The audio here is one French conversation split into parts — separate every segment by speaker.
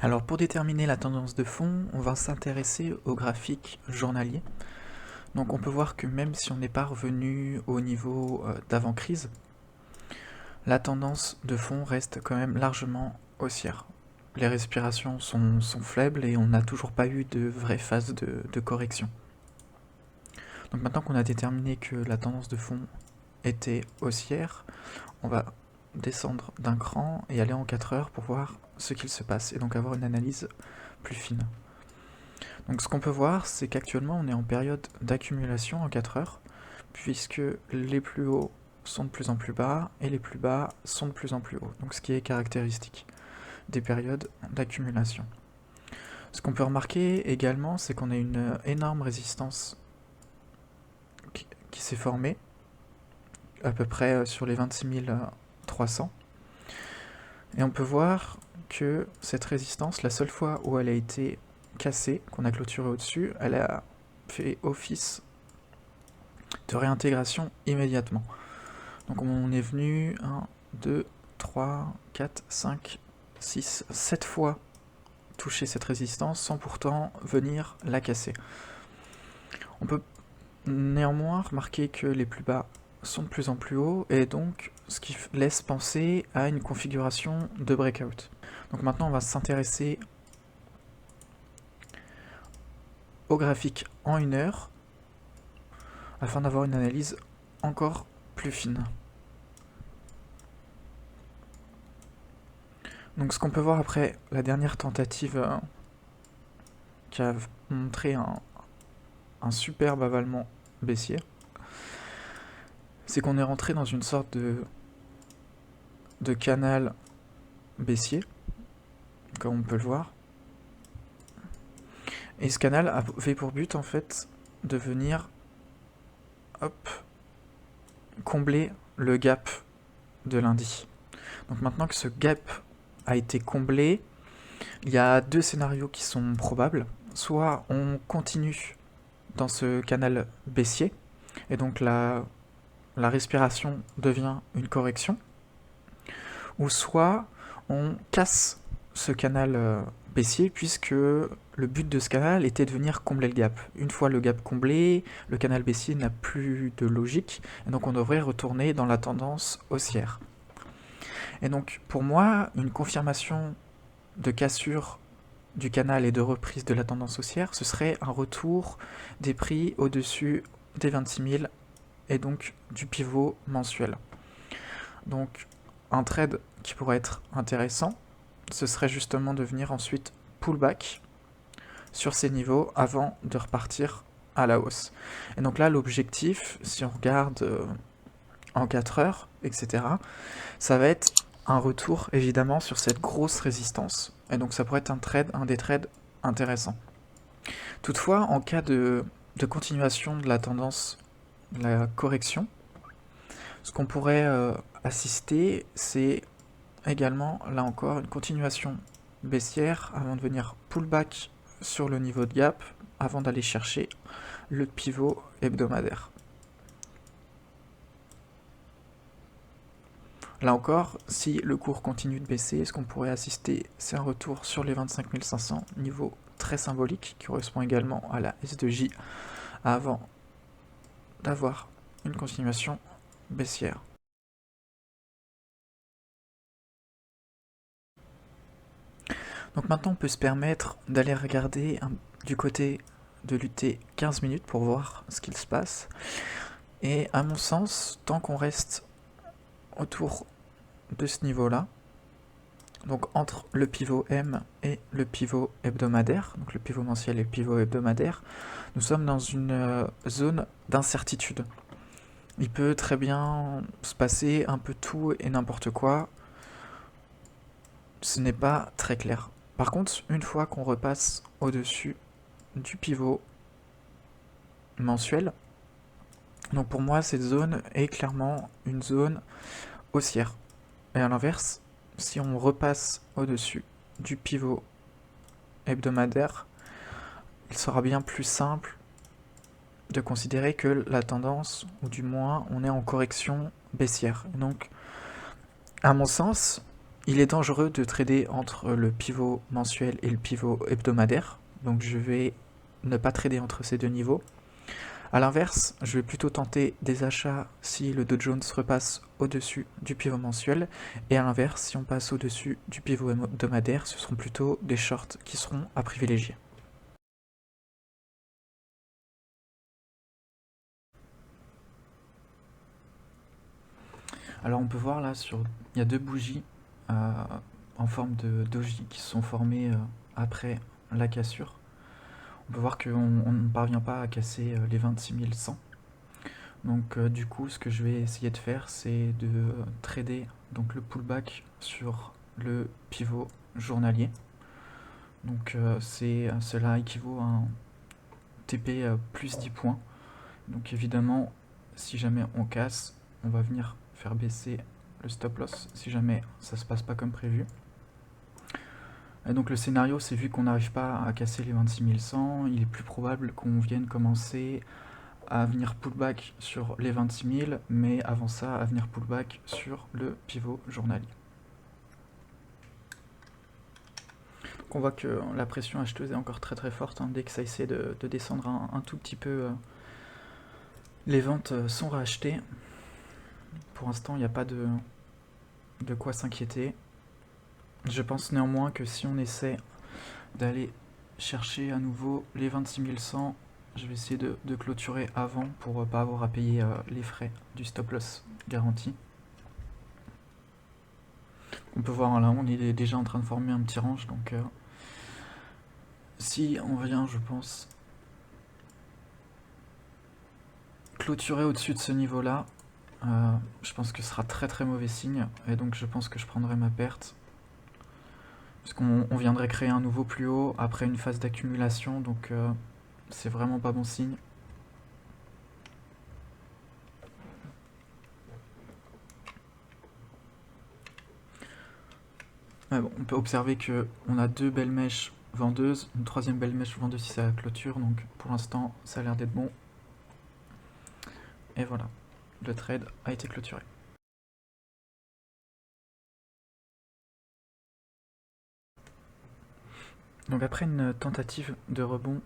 Speaker 1: Alors pour déterminer la tendance de fond, on va s'intéresser au graphique journalier. Donc on peut voir que même si on n'est pas revenu au niveau d'avant-crise, la tendance de fond reste quand même largement haussière. Les respirations sont faibles et on n'a toujours pas eu de vraie phase de correction. Donc maintenant qu'on a déterminé que la tendance de fond était haussière, on va descendre d'un cran et aller en 4 heures pour voir ce qu'il se passe et donc avoir une analyse plus fine. Donc ce qu'on peut voir, c'est qu'actuellement on est en période d'accumulation en 4 heures, puisque les plus hauts sont de plus en plus bas et les plus bas sont de plus en plus hauts. Donc ce qui est caractéristique des périodes d'accumulation. Ce qu'on peut remarquer également, c'est qu'on a une énorme résistance qui s'est formée, à peu près sur les 26 300. Et on peut voir que cette résistance, la seule fois où elle a été cassée, qu'on a clôturé au-dessus, elle a fait office de réintégration immédiatement. Donc on est venu 1, 2, 3, 4, 5, 6, 7 fois toucher cette résistance sans pourtant venir la casser. On peut néanmoins remarquer que les plus bas sont de plus en plus hauts et donc ce qui laisse penser à une configuration de breakout. Donc maintenant on va s'intéresser au graphique en 1 heure afin d'avoir une analyse encore plus fine. Donc ce qu'on peut voir après la dernière tentative qui a montré un superbe avalement baissier, c'est qu'on est rentré dans une sorte de canal baissier, comme on peut le voir. Et ce canal avait pour but en fait de venir combler le gap de lundi. Donc maintenant que ce gap a été comblé, il y a deux scénarios qui sont probables. Soit on continue dans ce canal baissier, et donc la respiration devient une correction, ou soit on casse ce canal baissier, puisque le but de ce canal était de venir combler le gap. Une fois le gap comblé, le canal baissier n'a plus de logique, et donc on devrait retourner dans la tendance haussière. Et donc pour moi, une confirmation de cassure du canal et de reprise de la tendance haussière, ce serait un retour des prix au-dessus des 26 000 et donc du pivot mensuel. Donc un trade qui pourrait être intéressant, ce serait justement de venir ensuite pullback sur ces niveaux avant de repartir à la hausse. Et donc là, l'objectif, si on regarde en 4 heures, etc., ça va être un retour évidemment sur cette grosse résistance. Et donc ça pourrait être un des trades intéressants. Toutefois, en cas de continuation de la tendance, de la correction, ce qu'on pourrait assister, c'est également, là encore, une continuation baissière avant de venir pullback sur le niveau de gap, avant d'aller chercher le pivot hebdomadaire. Là encore, si le cours continue de baisser, ce qu'on pourrait assister, c'est un retour sur les 25 500, niveau très symbolique, qui correspond également à la S2J, avant d'avoir une continuation baissière. Donc maintenant, on peut se permettre d'aller regarder du côté de l'UT 15 minutes pour voir ce qu'il se passe. Et à mon sens, tant qu'on reste autour de ce niveau-là, donc entre le pivot M et le pivot hebdomadaire, donc le pivot mensuel et le pivot hebdomadaire, nous sommes dans une zone d'incertitude. Il peut très bien se passer un peu tout et n'importe quoi. Ce n'est pas très clair. Par contre, une fois qu'on repasse au-dessus du pivot mensuel, donc pour moi, cette zone est clairement une zone haussière. Et à l'inverse, si on repasse au-dessus du pivot hebdomadaire, il sera bien plus simple de considérer que la tendance, ou du moins on est en correction baissière. Et donc, à mon sens, Il est dangereux de trader entre le pivot mensuel et le pivot hebdomadaire, donc je vais ne pas trader entre ces deux niveaux. A l'inverse, je vais plutôt tenter des achats si le Dow Jones repasse au-dessus du pivot mensuel, et à l'inverse, si on passe au-dessus du pivot hebdomadaire, ce seront plutôt des shorts qui seront à privilégier. Alors on peut voir là, il y a deux bougies en forme de doji qui se sont formées après la cassure. On peut voir qu'on ne parvient pas à casser les 26 100. Donc du coup, ce que je vais essayer de faire, c'est de trader donc, le pullback sur le pivot journalier. Donc cela équivaut à un TP plus 10 points. Donc évidemment, si jamais on casse, on va venir faire baisser le stop loss si jamais ça se passe pas comme prévu. Et donc le scénario, c'est vu qu'on n'arrive pas à casser les 26 100, il est plus probable qu'on vienne commencer à venir pullback sur les 26 000, mais avant ça, à venir pullback sur le pivot journalier. Donc on voit que la pression acheteuse est encore très très forte, hein. Dès que ça essaie de descendre un tout petit peu, les ventes sont rachetées. Pour l'instant, il n'y a pas de quoi s'inquiéter. Je pense néanmoins que si on essaie d'aller chercher à nouveau les 26 100, je vais essayer de clôturer avant pour ne pas avoir à payer les frais du stop loss garanti. On peut voir là, on est déjà en train de former un petit range, donc si on vient, je pense, clôturer au-dessus de ce niveau-là, je pense que ce sera très très mauvais signe, et donc je pense que je prendrai ma perte. Parce qu'on viendrait créer un nouveau plus haut après une phase d'accumulation, donc c'est vraiment pas bon signe. Mais bon, on peut observer qu'on a deux belles mèches vendeuses, une troisième belle mèche vendeuse si c'est la clôture, donc pour l'instant ça a l'air d'être bon. Et voilà, le trade a été clôturé. Donc après une tentative de rebond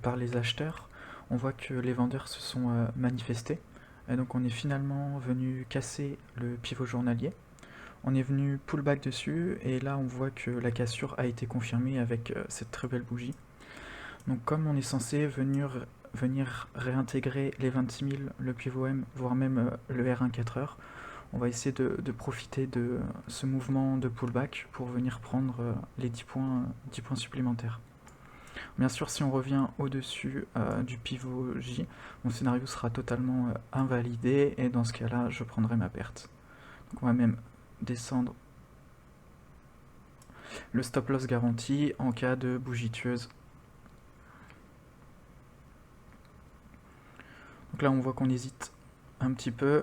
Speaker 1: par les acheteurs, on voit que les vendeurs se sont manifestés. Et donc on est finalement venu casser le pivot journalier. On est venu pullback dessus et là on voit que la cassure a été confirmée avec cette très belle bougie. Donc comme on est censé venir réintégrer les 26 000, le pivot M, voire même le R1 4 heures, on va essayer de profiter de ce mouvement de pullback pour venir prendre les 10 points supplémentaires. Bien sûr, si on revient au-dessus du pivot J, mon scénario sera totalement invalidé et dans ce cas-là, je prendrai ma perte. Donc on va même descendre le stop loss garanti en cas de bougie tueuse. Donc là, on voit qu'on hésite un petit peu.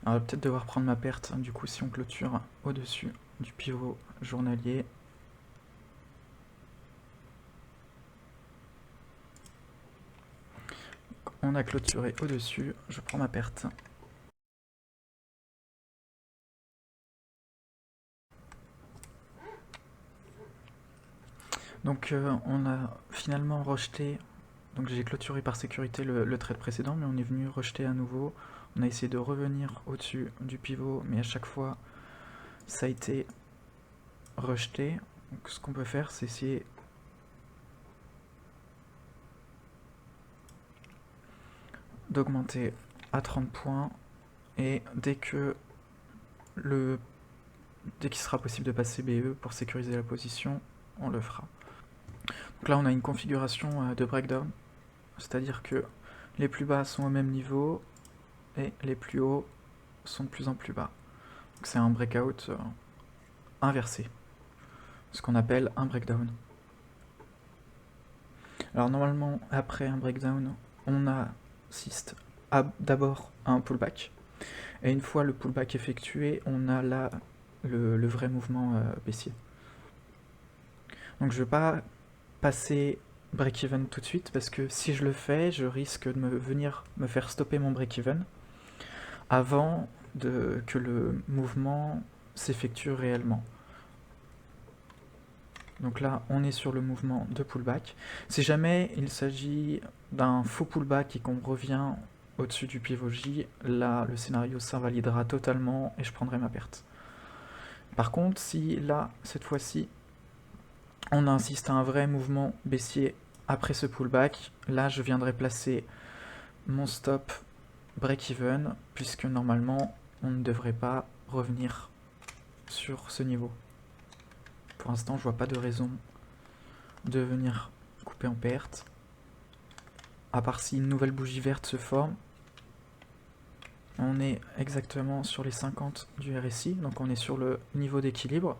Speaker 1: Alors, je vais peut-être devoir prendre ma perte, du coup, si on clôture au-dessus du pivot journalier. On a clôturé au-dessus, je prends ma perte. Donc on a finalement rejeté, donc j'ai clôturé par sécurité le trade précédent, mais on est venu rejeter à nouveau. On a essayé de revenir au-dessus du pivot, mais à chaque fois ça a été rejeté. Donc ce qu'on peut faire, c'est essayer d'augmenter à 30 points, et dès qu'il sera possible de passer BE pour sécuriser la position, on le fera. Donc là on a une configuration de breakdown, c'est-à-dire que les plus bas sont au même niveau et les plus hauts sont de plus en plus bas. Donc c'est un breakout inversé, ce qu'on appelle un breakdown. Alors normalement, après un breakdown, on assiste d'abord à un pullback, et une fois le pullback effectué, on a là le vrai mouvement baissier. Donc je ne vais pas passer break-even tout de suite, parce que si je le fais, je risque de venir me faire stopper mon break-even avant que le mouvement s'effectue réellement. Donc là, on est sur le mouvement de pullback. Si jamais il s'agit d'un faux pullback et qu'on revient au-dessus du pivot J, là, le scénario s'invalidera totalement et je prendrai ma perte. Par contre, si là, cette fois-ci, on insiste à un vrai mouvement baissier après ce pullback, là, je viendrai placer mon stop break-even, puisque normalement, on ne devrait pas revenir sur ce niveau. Pour l'instant, je vois pas de raison de venir couper en perte. À part si une nouvelle bougie verte se forme. On est exactement sur les 50 du RSI, donc on est sur le niveau d'équilibre.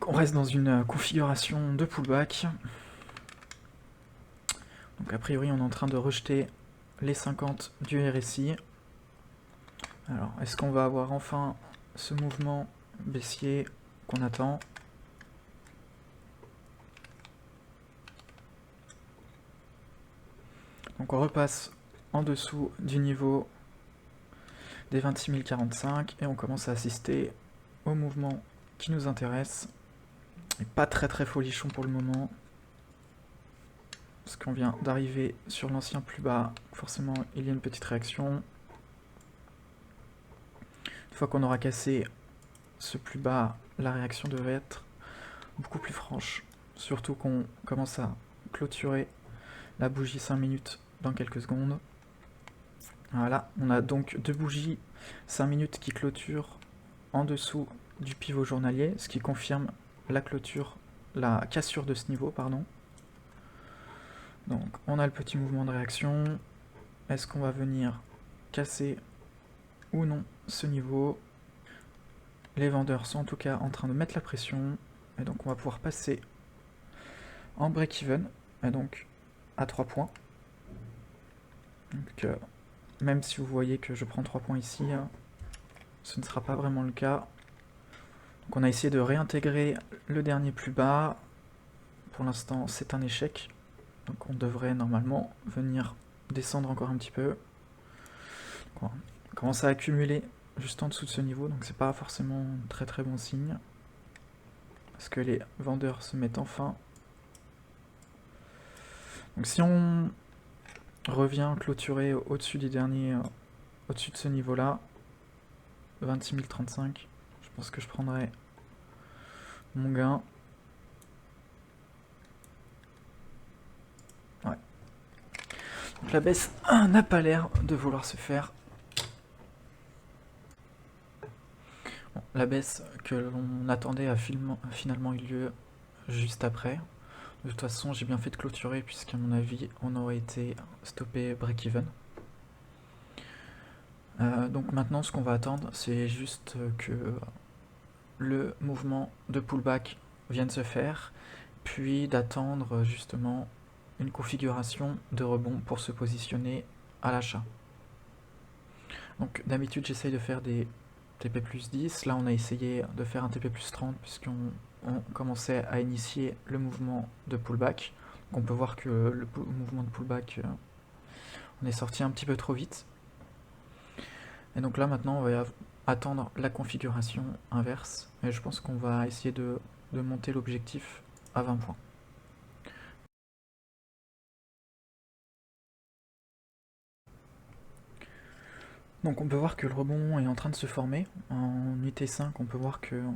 Speaker 1: On reste dans une configuration de pullback. Donc a priori, on est en train de rejeter les 50 du RSI. Alors, est-ce qu'on va avoir enfin ce mouvement baissier qu'on attend? Donc on repasse en dessous du niveau des 26 045 et on commence à assister au mouvement qui nous intéresse. Et pas très folichon pour le moment, parce qu'on vient d'arriver sur l'ancien plus bas, forcément il y a une petite réaction. Une fois qu'on aura cassé ce plus bas, la réaction devrait être beaucoup plus franche, surtout qu'on commence à clôturer la bougie 5 minutes dans quelques secondes. Voilà, on a donc deux bougies 5 minutes qui clôturent en dessous du pivot journalier, ce qui confirme la cassure de ce niveau, pardon. Donc on a le petit mouvement de réaction. Est-ce qu'on va venir casser ou non ce niveau? Les vendeurs sont en tout cas en train de mettre la pression, et donc on va pouvoir passer en break-even, et donc à 3 points. Donc même si vous voyez que je prends 3 points ici, ce ne sera pas vraiment le cas. Donc on a essayé de réintégrer le dernier plus bas. Pour l'instant, c'est un échec. Donc on devrait normalement venir descendre encore un petit peu. On commence à accumuler juste en dessous de ce niveau, donc c'est pas forcément très bon signe. Parce que les vendeurs se mettent enfin. Donc si on revient clôturer au-dessus des derniers, au-dessus de ce niveau-là, 26 035, je pense que je prendrai mon gain. Ouais. Donc la baisse n'a pas l'air de vouloir se faire. Bon, la baisse que l'on attendait a finalement eu lieu juste après. De toute façon, j'ai bien fait de clôturer puisqu'à mon avis, on aurait été stoppé break-even. Donc maintenant, ce qu'on va attendre, c'est juste que le mouvement de pullback vienne se faire, puis d'attendre justement une configuration de rebond pour se positionner à l'achat. Donc d'habitude, j'essaye de faire des TP plus 10. Là, on a essayé de faire un TP plus 30 puisqu'on commençait à initier le mouvement de pullback. Donc on peut voir que le mouvement de pullback, on est sorti un petit peu trop vite. Et donc là, maintenant, on va attendre la configuration inverse. Et je pense qu'on va essayer de monter l'objectif à 20 points. Donc on peut voir que le rebond est en train de se former. En UT5, on peut voir qu'on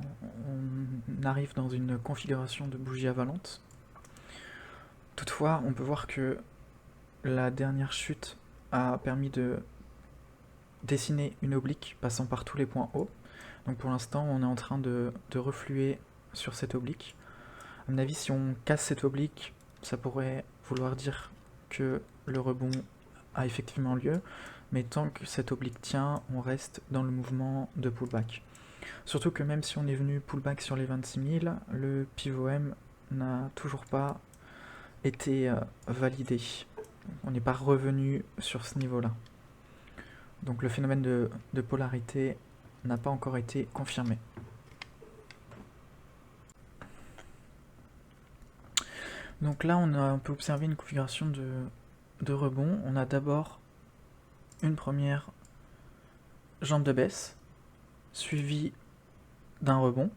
Speaker 1: arrive dans une configuration de bougie avalante. Toutefois, on peut voir que la dernière chute a permis de dessiner une oblique passant par tous les points hauts. Donc pour l'instant, on est en train de refluer sur cette oblique. À mon avis, si on casse cette oblique, ça pourrait vouloir dire que le rebond a effectivement lieu, mais tant que cette oblique tient, on reste dans le mouvement de pullback. Surtout que même si on est venu pullback sur les 26 000, le pivot M n'a toujours pas été validé. On n'est pas revenu sur ce niveau-là. Donc le phénomène de polarité n'a pas encore été confirmé. Donc là, on peut observer une configuration de rebond. On a d'abord une première jambe de baisse, suivie d'un rebond,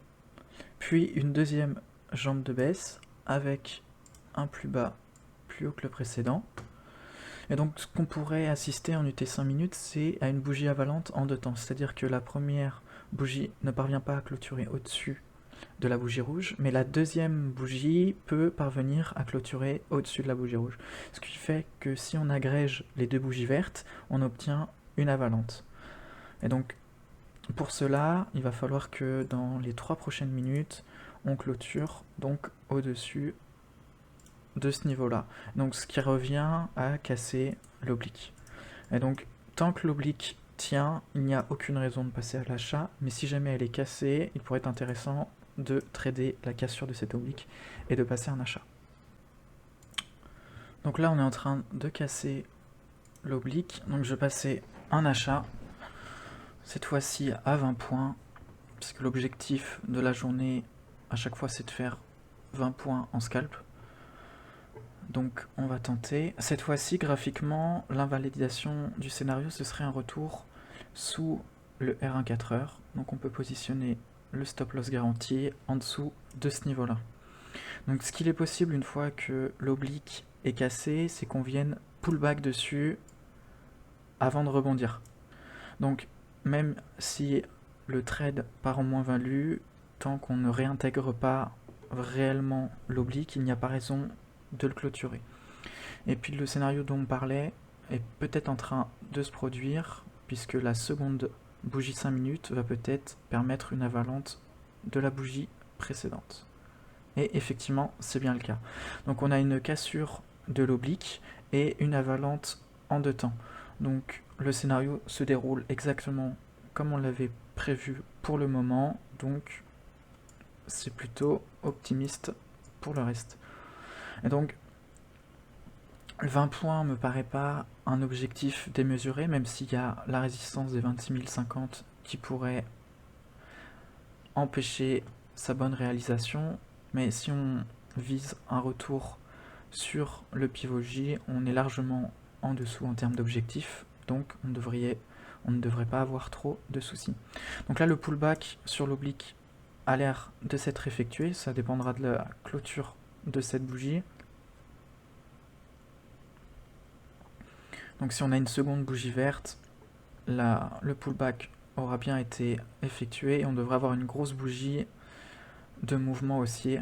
Speaker 1: puis une deuxième jambe de baisse avec un plus bas plus haut que le précédent. Et donc ce qu'on pourrait assister en UT 5 minutes, c'est à une bougie avalante en deux temps. C'est-à-dire que la première bougie ne parvient pas à clôturer au-dessus de la bougie rouge, mais la deuxième bougie peut parvenir à clôturer au-dessus de la bougie rouge. Ce qui fait que si on agrège les deux bougies vertes, on obtient une avalante. Et donc pour cela, il va falloir que dans les 3 prochaines minutes, on clôture donc au-dessus de ce niveau-là. Donc ce qui revient à casser l'oblique. Et donc tant que l'oblique tient, il n'y a aucune raison de passer à l'achat, mais si jamais elle est cassée, il pourrait être intéressant de trader la cassure de cette oblique et de passer un achat. Donc là on est en train de casser l'oblique, donc je vais passer un achat, cette fois-ci à 20 points, puisque l'objectif de la journée à chaque fois c'est de faire 20 points en scalp. Donc on va tenter. Cette fois-ci, graphiquement, l'invalidation du scénario, ce serait un retour sous le R1 4 heures. Donc on peut positionner le stop loss garanti en dessous de ce niveau-là. Donc ce qu'il est possible une fois que l'oblique est cassé, c'est qu'on vienne pullback dessus avant de rebondir. Donc même si le trade part en moins-value, tant qu'on ne réintègre pas réellement l'oblique, il n'y a pas raison de le clôturer. Et puis le scénario dont on parlait est peut-être en train de se produire, puisque la seconde bougie 5 minutes va peut-être permettre une avalante de la bougie précédente. Et effectivement, c'est bien le cas. Donc on a une cassure de l'oblique et une avalante en deux temps. Donc le scénario se déroule exactement comme on l'avait prévu pour le moment, donc c'est plutôt optimiste pour le reste. Et donc 20 points me paraît pas un objectif démesuré, même s'il y a la résistance des 26 050 qui pourrait empêcher sa bonne réalisation, mais si on vise un retour sur le pivot J, on est largement en dessous en termes d'objectifs, donc on ne devrait pas avoir trop de soucis. Donc là, le pullback sur l'oblique a l'air de s'être effectué, ça dépendra de la clôture de cette bougie. Donc si on a une seconde bougie verte, le pullback aura bien été effectué et on devrait avoir une grosse bougie de mouvement haussier.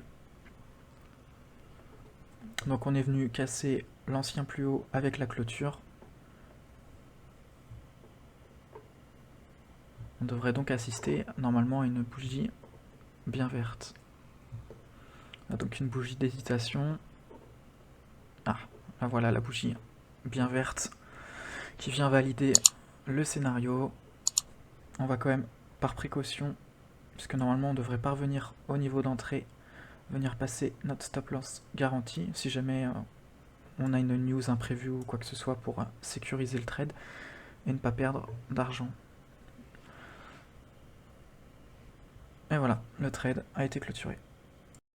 Speaker 1: Donc on est venu casser l'ancien plus haut avec la clôture. On devrait donc assister normalement à une bougie bien verte. On a donc une bougie d'hésitation. Ah, là voilà la bougie bien verte qui vient valider le scénario. On va quand même, par précaution, puisque normalement on devrait parvenir au niveau d'entrée, venir passer notre stop loss garanti, si jamais on a une news imprévue ou quoi que ce soit pour sécuriser le trade et ne pas perdre d'argent. Et voilà, le trade a été clôturé.